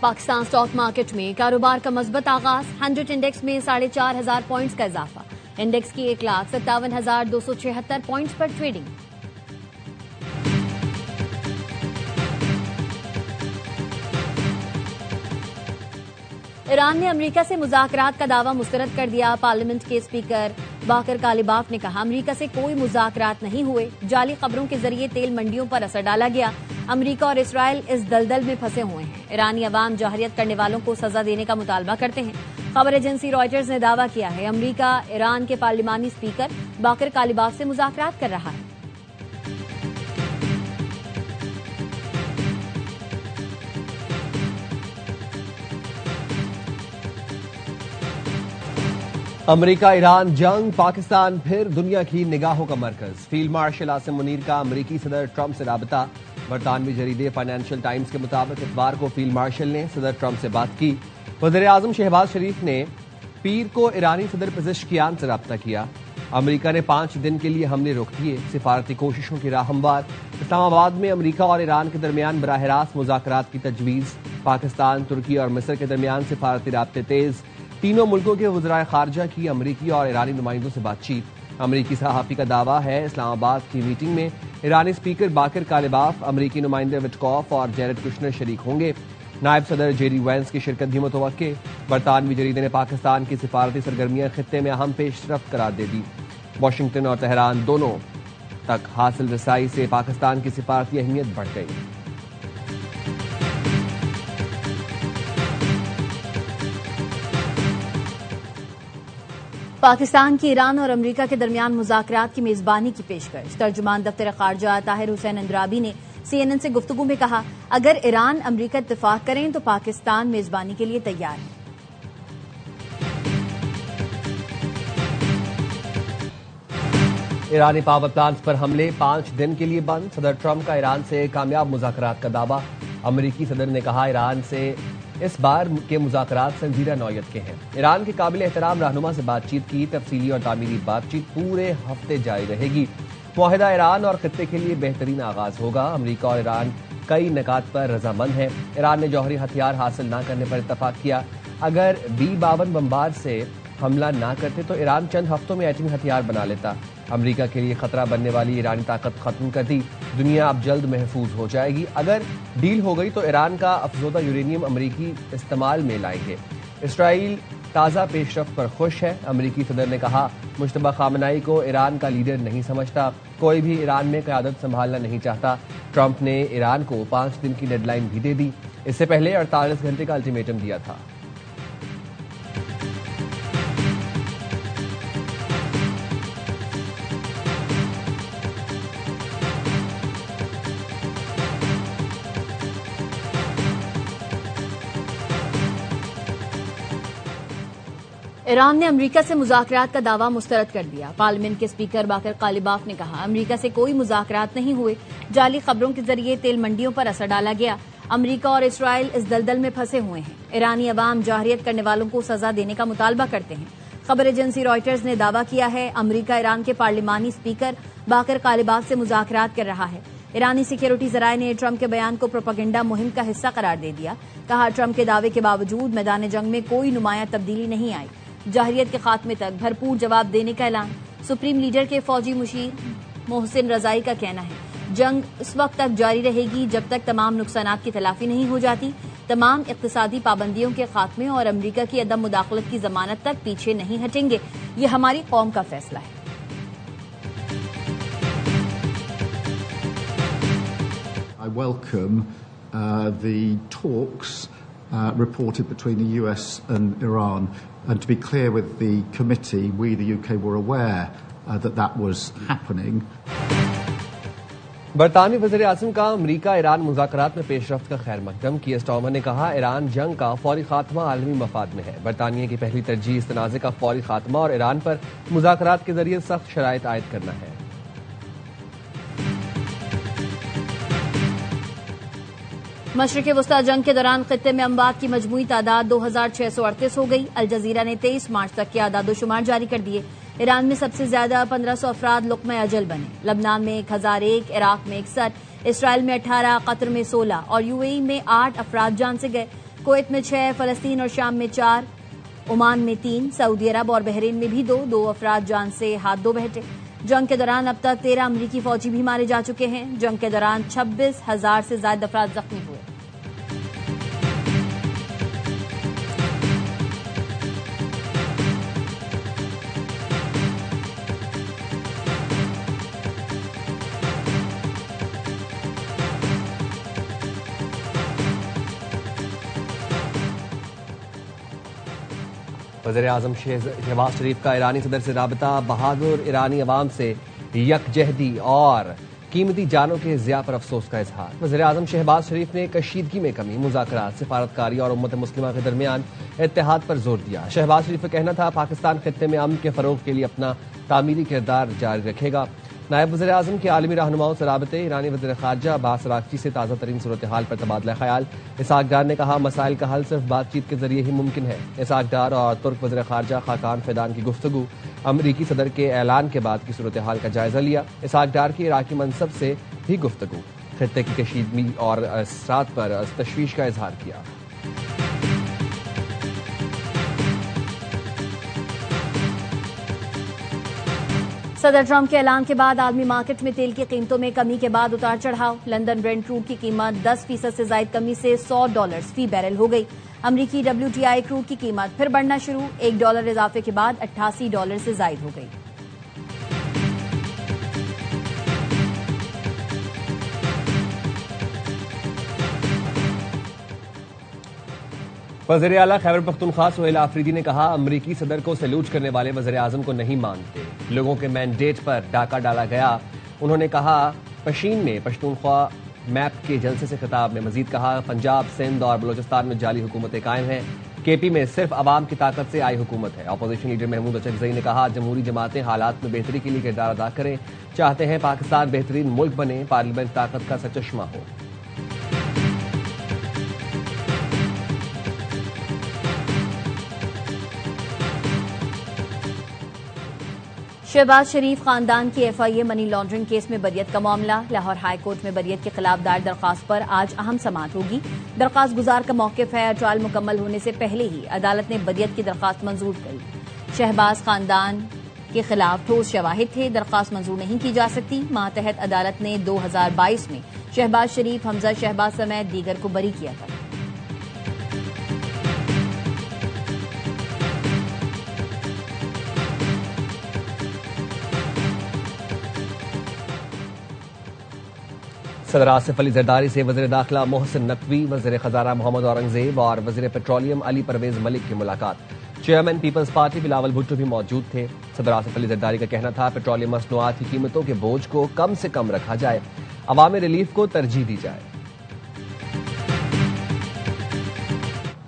Pakistan stock market में कारोबार का मजबूत आगाज। 100 इंडेक्स में 4,500 पॉइंट्स का इजाफा। इंडेक्स की 1,57,276 पॉइंट्स पर ट्रेडिंग। ईरान ने अमेरिका से मुज़ाकरात का दावा मुस्तरद कर दिया। पार्लियामेंट के स्पीकर बाकर कालिबाफ ने कहा, अमेरिका से कोई मुज़ाकरात नहीं हुए। जाली खबरों के जरिए तेल मंडियों पर असर डाला गया। अमेरिका और इसराइल इस दलदल में फंसे हुए हैं। ईरानी अवाम जहरियत करने वालों को सजा देने का मुतालबा करते हैं। खबर एजेंसी रॉयटर्स ने दावा किया है, अमेरिका ईरान के पार्लिमानी स्पीकर बाकर कालिबाफ से मुज़ाकरात कर रहा है। अमेरिका ईरान जंग, पाकिस्तान फिर दुनिया की निगाहों का मरकज। फील्ड मार्शल आसिम मुनीर का अमेरिकी सदर ट्रंप से राबता। बरतानवी जरीदे फाइनेंशियल टाइम्स के मुताबिक इतवार को फील्ड मार्शल ने सदर ट्रंप से बात की। वज़ीर आज़म शहबाज शरीफ ने पीर को ईरानी सदर पेज़ेश्कियान से राबता किया। अमेरिका ने 5 दिन के लिए हमले रोक दिए। सिफारती कोशिशों की राह हमवार। इस्लामाबाद में अमेरिका और ईरान के दरमियान बराह रास्त मुज़ाकरात की तजवीज़। पाकिस्तान, तुर्की और मिस्र के दरमियान सिफारती राब्ते तेज। तीनों मुल्कों के वज़राए खारजा की अमेरिकी और ईरानी नुमाइंदों से बातचीत। अमेरिकी सहाफ़ी का दावा है, इस्लामाबाद की मीटिंग में ईरानी स्पीकर बाकर कालिबाफ, अमेरिकी नुमाइंदे विटकॉफ और जेरेड कुशनर शरीक होंगे। नायब सदर जेडी वैंस की शिरकत भी मुतवक्के। बरतानवी जरीदे ने पाकिस्तान की सिफारती सरगर्मियां खित्ते में अहम पेशरफ्त करार दे दी। वाशिंगटन और तेहरान दोनों तक हासिल रसाई से पाकिस्तान की सिफारती अहमियत बढ़ गई। पाकिस्तान की ईरान और अमेरिका के दरमियान मुज़ाकरात की मेजबानी की पेशकश। तर्जुमान दफ्तर खारजा ताहिर हुसैन अंद्राबी ने CNN से गुफ्तगू में कहा, अगर ईरान अमेरिका इत्तेफाक करें तो पाकिस्तान मेजबानी के लिए तैयार है। ईरानी पावर प्लांट्स पर हमले 5 दिन के लिए बंद। सदर ट्रंप का ईरान से कामयाब मुज़ाकरात का दावा। अमेरिकी सदर ने कहा, ईरान से इस बार के मुज़ाकरात संजीदा नौयत के हैं। ईरान के काबिल एहतराम रहनुमा से बातचीत की। तफसीली और तामीरी बातचीत पूरे हफ्ते जारी रहेगी। मुआहिदा ईरान और खित्ते के लिए बेहतरीन आगाज होगा। अमेरिका और ईरान कई निकात पर रजामंद हैं। ईरान ने जौहरी हथियार हासिल न करने पर इत्तफाक किया। अगर B-52 बमबार से हमला न करते तो ईरान चंद हफ्तों में एटमी हथियार बना लेता। अमेरिका के लिए खतरा बनने वाली ईरानी ताकत खत्म कर दी। दुनिया अब जल्द महफूज हो जाएगी। अगर डील हो गई तो ईरान का अफजोदा यूरेनियम अमेरिकी इस्तेमाल में लाएंगे। इसराइल ताज़ा पेशरफ्त पर खुश है। अमेरिकी सदर ने कहा, मुश्तबा खामनाई को ईरान का लीडर नहीं समझता। कोई भी ईरान में क़यादत संभालना नहीं चाहता। ट्रंप ने ईरान को 5 दिन की डेडलाइन भी दे दी। इससे पहले 48 घंटे का अल्टीमेटम दिया था। ईरान ने अमेरिका से मुज़ाकरात का दावा मुस्तरद कर दिया। पार्लियामेंट के स्पीकर बाकर कालिबाफ ने कहा, अमेरिका से कोई मुज़ाकरात नहीं हुए। जाली खबरों के जरिए तेल मंडियों पर असर डाला गया। अमेरिका और इसराइल इस दलदल में फंसे हुए हैं। ईरानी अवाम जहरियत करने वालों को सजा देने का मुतालबा करते हैं। खबर एजेंसी रॉयटर्स ने दावा किया है, अमेरिका ईरान के पार्लिमानी स्पीकर बाकर कालिबाफ से मुज़ाकरात कर रहा है। ईरानी सिक्योरिटी जराये ने ट्रंप के बयान को प्रोपेगेंडा मुहिम का हिस्सा करार दे दिया। कहा, ट्रंप के दावे के बावजूद मैदान जंग में कोई नुमाया तब्दीली नहीं आई। जहरियत के खात्मे तक भरपूर जवाब देने का ऐलान। सुप्रीम लीडर के फौजी मुशीर मोहसिन रजाई का कहना है, जंग उस वक्त तक जारी रहेगी जब तक तमाम नुकसानात की तलाफी नहीं हो जाती। तमाम इक्तिसादी पाबंदियों के खात्मे और अमेरिका की अदम मुदाखलत की जमानत तक पीछे नहीं हटेंगे। ये हमारी कौम का फैसला है। I welcome the talks reported between the US and Iran. And to be clear with the committee, we, the UK, were aware that was happening. बरतानवी वज़ीर आज़म का अमेरिका ईरान मुज़ाकरात में पेशरफ्त का खैर मकदम। कीयर स्टार्मर ने कहा, ईरान जंग का फौरी खात्मा आलमी मफाद में है। बरतानिया की पहली तरजीह इस तनाज़े का फौरी खात्मा और ईरान पर मुज़ाकरात के जरिए सख्त शराइत आयद करना है। मशरिक़ वस्ता जंग के दौरान खित्ते में अमवात की मजमूई तादाद 2638 हो गई। अल जजीरा ने 23 मार्च तक के आदादोशुमार जारी कर दिए। ईरान में सबसे ज्यादा 1500 अफराद लुक़्मा अजल बने। लबनान में 1001, इराक में 61, इसराइल में 18, कतर में 16 और UAE में 8 अफराद जान से गए। कुवैत में 6, फलस्तीन और शाम में 4, ओमान में 3, सऊदी अरब और बहरीन में भी 2 अफराद जान से हाथ धो बैठे। जंग के दौरान अब तक 13 अमरीकी फौजी भी मारे जा चुके हैं। जंग के दौरान 26,000 से ज्यादा अफराद जख्मी हुए। वज़ीर-ए-आज़म शहबाज शरीफ का ईरानी सदर से राबता, बहादुर ईरानी अवाम से यकजहदी और कीमती जानों के ज़िया पर अफसोस का इजहार। वज़ीर-ए-आज़म शहबाज शरीफ ने कशीदगी में कमी, मुज़ाकरात, सिफारतकारी और उम्मत मुस्लिमा के दरमियान इत्तेहाद पर जोर दिया। शहबाज शरीफ का कहना था, पाकिस्तान खित्ते में अमन के फरोग के लिए अपना तामीरी किरदार जारी रखेगा। नायब वज़ीर-ए-आज़म के आलमी रहनुमाओं से राबते, ईरानी वज़ीर ख़ारजा अब्बास अराग़ची से ताज़ा तरीन सूरत हाल पर तबादला ख्याल। इसहाक़ डार ने कहा, मसाइल का हल सिर्फ बातचीत के जरिए ही मुमकिन है। इसहाक़ डार और तुर्क वज़ीर ख़ारजा खाकान फ़ैदान की गुफ्तगू, अमरीकी सदर के ऐलान के बाद की सूरत हाल का जायजा लिया। इसहाक़ डार की इराक़ी मनसब से भी गुफ्तगू, खित्ते की कशीदगी और असरात पर तशवीश का इजहार किया। सदर ट्रंप के ऐलान के बाद आलमी मार्केट में तेल की कीमतों में कमी के बाद उतार चढ़ाव। लंदन ब्रेंट क्रूड की कीमत 10% से ज्यादा कमी से $100 फी बैरल हो गई। अमरीकी WTI क्रूड की कीमत फिर बढ़ना शुरू, $1 इजाफे के बाद $88 से ज्यादा हो गई। वज़ीर आला खैबर पख्तूनख्वा सुहेल आफरीदी ने कहा, अमरीकी सदर को सैल्यूट करने वाले वज़ीर आज़म को नहीं मानते, लोगों के मैंडेट पर डाका डाला गया। उन्होंने कहा, पशीन में पश्तूनख्वा मैप के जलसे से खिताब में मजीद कहा, पंजाब, सिंध और बलोचिस्तान में जाली हुकूमतें कायम हैं। KP में सिर्फ आवाम की ताकत से आई हुकूमत है। अपोजिशन लीडर महमूद अचकज़ई ने कहा, जमहूरी जमातें हालात में बेहतरी के लिए किरदार अदा करें, चाहते हैं पाकिस्तान बेहतरीन मुल्क बने, पार्लियामेंट ताकत का सरचश्मा हो। शहबाज शरीफ खानदान की FIA मनी लॉन्ड्रिंग केस में बरियत का मामला। लाहौर हाई कोर्ट में बरियत के खिलाफ दायर दरखास्त पर आज अहम समाअत होगी। दरखास्त गुजार का मौक़िफ़ है, ट्रायल मुकम्मल होने से पहले ही अदालत ने बरियत की दरखास्त मंजूर की। शहबाज खानदान के खिलाफ ठोस शवाहिद थे, दरखास्त मंजूर नहीं की जा सकती। मातहत अदालत ने 2022 में शहबाज शरीफ, हमजा शहबाज समेत दीगर को बरी किया था। सदर आसिफ अली जरदारी से वज़ीर दाखिला मोहसिन नकवी, वज़ीर खजाना मोहम्मद औरंगजेब और वज़ीर पेट्रोलियम अली परवेज मलिक की मुलाकात। चेयरमैन पीपल्स पार्टी बिलावल भुट्टो भी मौजूद थे। सदर आसिफ अली जरदारी का कहना था, पेट्रोलियम मसनूआत की कीमतों के बोझ को कम से कम रखा जाए, अवामी रिलीफ को तरजीह दी जाए।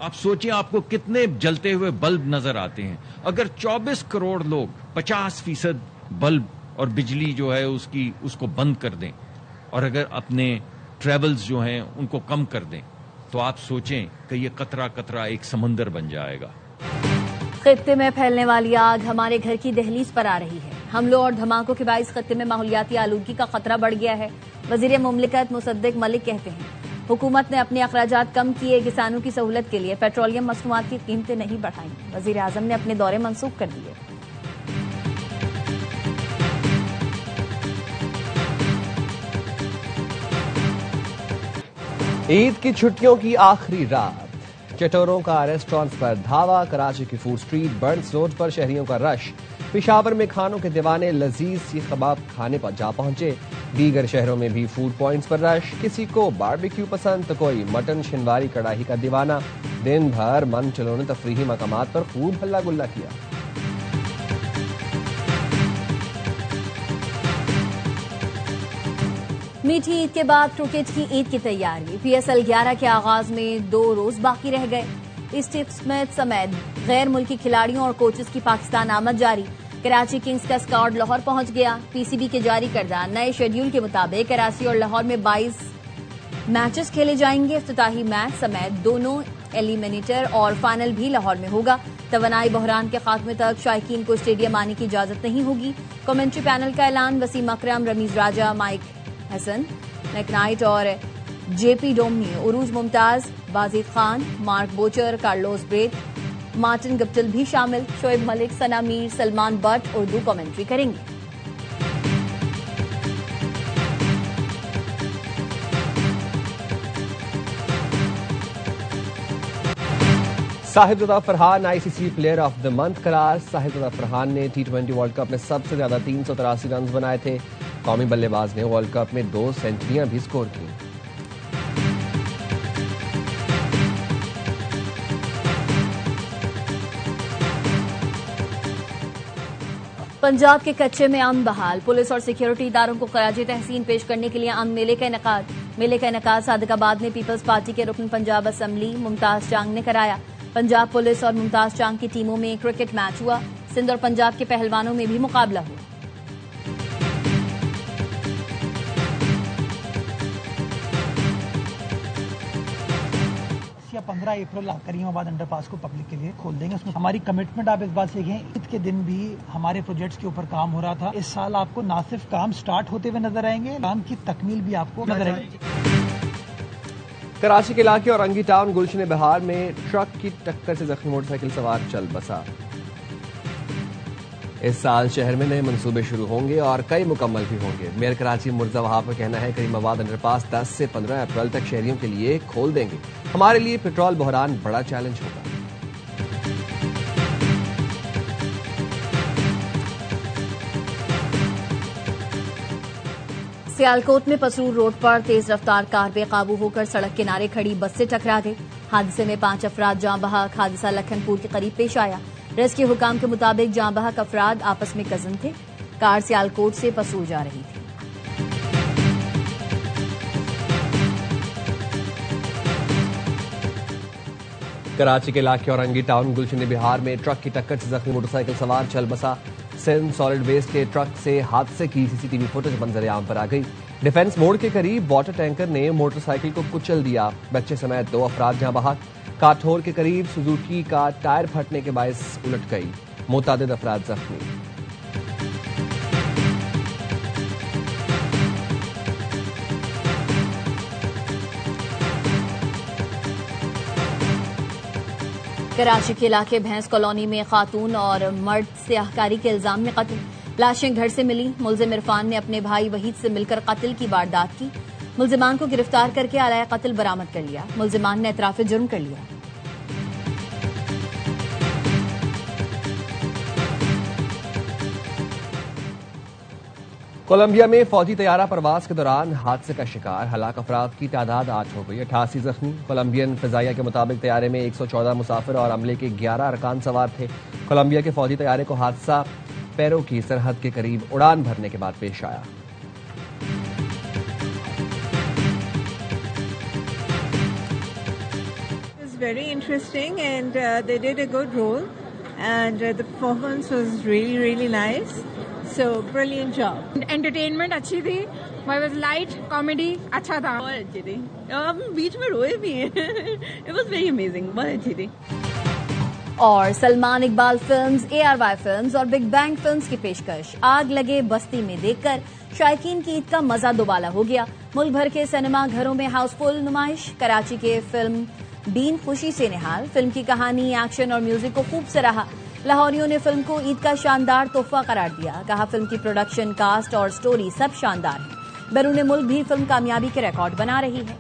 आप सोचिए, आपको कितने जलते हुए बल्ब नजर आते हैं। अगर 24 करोड़ लोग 50% बल्ब और बिजली जो है उसको बंद कर दें और अगर अपने ट्रेवल्स जो हैं उनको कम कर दें, तो आप सोचें कि ये कतरा कतरा एक समंदर बन जाएगा। खित्ते में फैलने वाली आग हमारे घर की दहलीज पर आ रही है। हमलों और धमाकों के बाइस खित्ते में माहौलियाती आलूगी का खतरा बढ़ गया है। वजीर मुमलिकत मुसद्दिक मलिक कहते हैं, हुकूमत ने अपने अखराजात कम किए, किसानों की सहूलत के लिए पेट्रोलियम मसनूआत की कीमतें नहीं बढ़ाई। वजीर आजम ने अपने दौरे मंसूख कर दिए। ईद की छुट्टियों की आखिरी रात, चटोरों का रेस्टोरेंट्स पर धावा, कराची की फूड स्ट्रीट, बर्न्स रोड पर शहरियों का रश। पेशावर में खानों के दीवाने लजीज सीख कबाब खाने पर जा पहुंचे। दीगर शहरों में भी फूड पॉइंट्स पर रश। किसी को बारबेक्यू पसंद तो कोई मटन शिनवारी कड़ाही का दीवाना। दिन भर मन चलोने तफरीही मकामात पर खूब हल्ला गुल्ला किया। मीठी ईद के बाद क्रिकेट की ईद की तैयारी। PSL 11 के आगाज में 2 रोज बाकी रह गए। स्टीव स्मिथ समेत गैर मुल्की खिलाड़ियों और कोचेस की पाकिस्तान आमद जारी। कराची किंग्स का स्क्वाड लाहौर पहुंच गया। PCB के जारी करदा नए शेड्यूल के मुताबिक कराची और लाहौर में 22 मैचेस खेले जाएंगे। इफ्तिताही मैच समेत दोनों एलिमिनेटर और फाइनल भी लाहौर में होगा। तवानाई बहरान के खात्मे तक शायकीन को स्टेडियम आने की इजाजत नहीं होगी। कमेंट्री पैनल का ऐलान। Wasim Akram, Ramiz Raja, Mike Hesson, McKnight और JP Duminy, Urooj Mumtaz, Wajid Khan, Mark Boucher, Carlos Brathwaite, Martin Guptill भी शामिल। शोएब मलिक, सना मीर, सलमान बट उर्दू कमेंट्री करेंगे। Sahibzada Farhan ICC player of the month करार। साहिबजादा फरहान ने T20 वर्ल्ड कप में सबसे ज्यादा 383 रन बनाए थे। कौमी बल्लेबाज ने वर्ल्ड कप में 2 सेंचुरियां भी स्कोर की। पंजाब के कच्चे में अमन बहाल। पुलिस और सिक्योरिटी इदारों को खराज तहसीन पेश करने के लिए अमन मेले का इनेकाद सादिकाबाद में पीपल्स पार्टी के रुकन पंजाब असेंबली मुमताज चांग ने कराया। पंजाब पुलिस और मुमताज चांग की टीमों में क्रिकेट मैच हुआ। सिंध और पंजाब के पहलवानों में भी मुकाबला हुआ। या 15 अप्रैल करीमाबाद अंडरपास को पब्लिक के लिए खोल देंगे। उसमें हमारी कमिटमेंट आप इस बात से देखें, ईद के दिन भी हमारे प्रोजेक्ट्स के ऊपर काम हो रहा था। इस साल आपको ना सिर्फ काम स्टार्ट होते हुए नजर आएंगे, काम की तकमील भी आपको नजर आएगी। कराची के इलाके और रंगी टाउन गुलशन बहार में ट्रक की टक्कर से जख्मी मोटरसाइकिल सवार चल बसा। इस साल शहर में नए मंसूबे शुरू होंगे और कई मुकम्मल भी होंगे। मेयर कराची मुर्जा वहाब का कहना है करीमाबाद अंडरपास 10 से 15 अप्रैल तक शहरियों के लिए खोल देंगे। हमारे लिए पेट्रोल बहरान बड़ा चैलेंज होगा। सियालकोट में पसरूर रोड पर तेज रफ्तार कार बेकाबू होकर सड़क किनारे खड़ी बस से टकरा गई। हादसे में 5 अफराद जाँ बहक। हादसा लखनपुर के करीब पेश आया। रेस्क्यू हुकाम के मुताबिक जाँ बहक अफराद आपस में कजन थे। कार सियालकोट से पसरूर जा रही थी। कराची के इलाके और रंगी टाउन गुलशन बिहार में ट्रक की टक्कर से जख्मी मोटरसाइकिल सवार चल बसा। सिंध सॉलिड वेस्ट के ट्रक से हादसे की सीसीटीवी फुटेज मंजर-ए-आम पर आ गई। डिफेंस मोड़ के करीब वाटर टैंकर ने मोटरसाइकिल को कुचल दिया। बच्चे समेत 2 अफराद जहां बहक। काठोर के करीब सुजुकी का टायर फटने के बायस उलट गई। मुतादिद अफराद जख्मी। कराची के इलाके भैंस कॉलोनी में खातून और मर्द सियाहकारी के इल्जाम में कत्ल। लाशें घर से मिली। मुलजिम इरफान ने अपने भाई वहीद से मिलकर कत्ल की वारदात की। मुलजिमान को गिरफ्तार करके आलाया कत्ल बरामद कर लिया। मुलजिमान ने एतराफ जुर्म कर लिया। कोलंबिया में फौजी तैयारा परवाज के दौरान हादसे का शिकार। हलाक अफराद की तादाद 8 हो गई। 88 जख्मी। कोलंबियन फिजाइया के मुताबिक तैयारे में 114 मुसाफिर और अमले के 11 अरकान सवार थे। कोलंबिया के फौजी तैयारे को हादसा पेरू की सरहद के करीब उड़ान भरने के बाद पेश आया। Very interesting, and they did a good role, and the performance was really nice. So brilliant job. Entertainment अच्छी थी। It was light comedy अच्छा था। बहुत अच्छी थी। हम बीच में रोए भी हैं। It was very amazing. बहुत अच्छी थी। और Salman Iqbal films, ARY films और बिग बैंग फिल्म्स की पेशकश आग लगे बस्ती में देखकर शायकीन की ईद का मजा दोबाला हो गया। मुल्क भर के सिनेमा घरों में हाउसफुल नुमाइश। कराची के फिल्म बीन खुशी से निहाल। फिल्म की कहानी, एक्शन और म्यूजिक को खूब सराहा। लाहौरियों ने फिल्म को ईद का शानदार तोहफा करार दिया। कहा फिल्म की प्रोडक्शन, कास्ट और स्टोरी सब शानदार है। बैरून मुल्क भी फिल्म कामयाबी के रिकॉर्ड बना रही है।